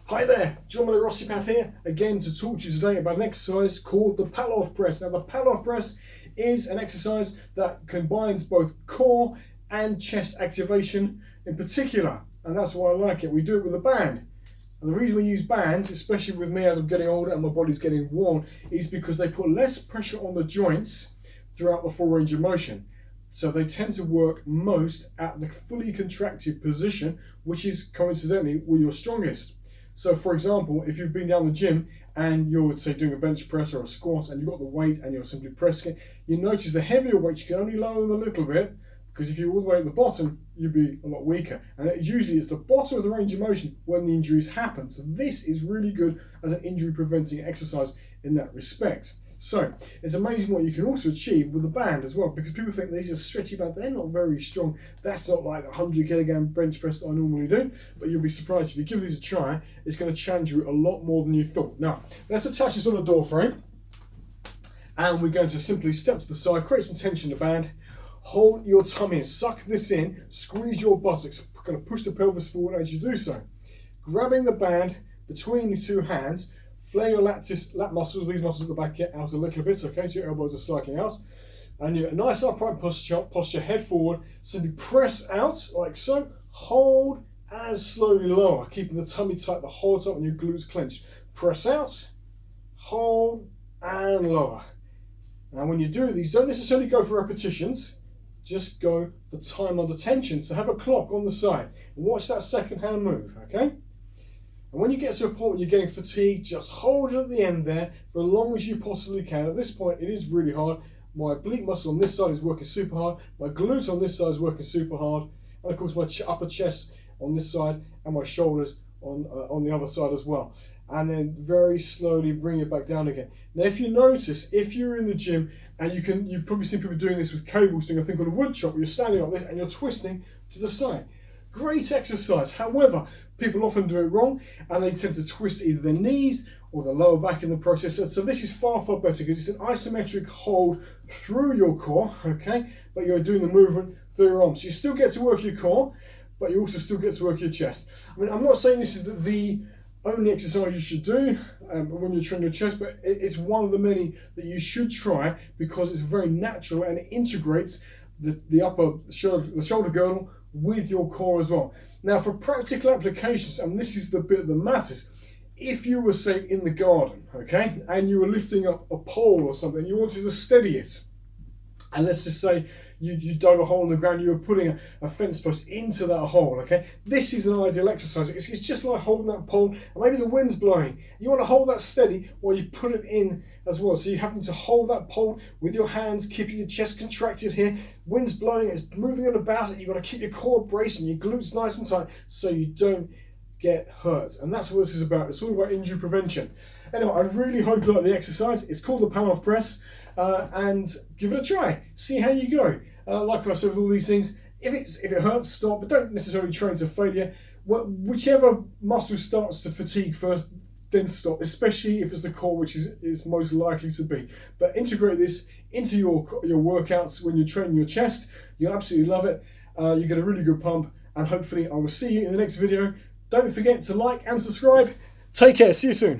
Hi there, John Miller Osteopath here, again to talk to you today about an exercise called the Palov press. Now the Palov press is an exercise that combines both core and chest activation in particular, and that's why I like it. We do it with a band. And the reason we use bands, especially with me as I'm getting older and my body's getting worn, is because they put less pressure on the joints throughout the full range of motion. So they tend to work most at the fully contracted position, which is coincidentally where you're strongest. So for example, if you've been down the gym and you're, say, doing a bench press or a squat and you've got the weight and you're simply pressing it, you notice the heavier weights, you can only lower them a little bit, because if you're all the way at the bottom, you'd be a lot weaker. And usually it's the bottom of the range of motion when the injuries happen. So this is really good as an injury preventing exercise in that respect. So it's amazing what you can also achieve with a band as well, because people think these are stretchy bands, they're not very strong. That's not like a 100 kilogram bench press that I normally do, but you'll be surprised if you give these a try, it's going to challenge you a lot more than you thought. Now, let's attach this on a door frame, and we're going to simply step to the side, create some tension in the band, hold your tummy in, suck this in, squeeze your buttocks, going to push the pelvis forward as you do so. Grabbing the band between the two hands, flare your lat muscles, these muscles at the back, get out a little bit, okay, so your elbows are slightly out. And you're a nice upright posture, head forward, simply press out like so, hold as slowly lower, keeping the tummy tight the whole time and your glutes clenched. Press out, hold and lower. Now when you do these, don't necessarily go for repetitions, just go for time under tension. So have a clock on the side and watch that second hand move, okay? And when you get to a point where you're getting fatigued, just hold it at the end there for as long as you possibly can. At this point, it is really hard. My oblique muscle on this side is working super hard. My glutes on this side is working super hard. And of course, my upper chest on this side and my shoulders on the other side as well. And then very slowly bring it back down again. Now, if you notice, if you're in the gym and you've probably seen people doing this with cables, doing a thing called a wood chop, where you're standing like this and you're twisting to the side. Great exercise. However, people often do it wrong and they tend to twist either their knees or the lower back in the process. So this is far, far better because it's an isometric hold through your core, okay? But you're doing the movement through your arms. So you still get to work your core, but you also still get to work your chest. I mean, I'm not saying this is the only exercise you should do when you're training your chest, but it's one of the many that you should try because it's very natural and it integrates the upper shoulder girdle with your core as well. Now for practical applications, and this is the bit that matters, if you were, say, in the garden, okay, and you were lifting up a pole or something, you wanted to steady it, and let's just say you dug a hole in the ground, you were putting a fence post into that hole, okay? This is an ideal exercise. It's just like holding that pole, and maybe the wind's blowing. You want to hold that steady while you put it in as well. So you're having to hold that pole with your hands, keeping your chest contracted here. Wind's blowing, it's moving on about it. You've got to keep your core braced and your glutes nice and tight so you don't get hurt. And that's what this is about. It's all about injury prevention. Anyway, I really hope you like the exercise. It's called the Palov press, and give it a try. See how you go. Like I said with all these things, if it hurts, stop, but don't necessarily train to failure. Whichever muscle starts to fatigue first, then stop, especially if it's the core, which is most likely to be. But integrate this into your workouts when you're training your chest. You'll absolutely love it. You get a really good pump, and hopefully I will see you in the next video. Don't forget to like and subscribe. Take care. See you soon.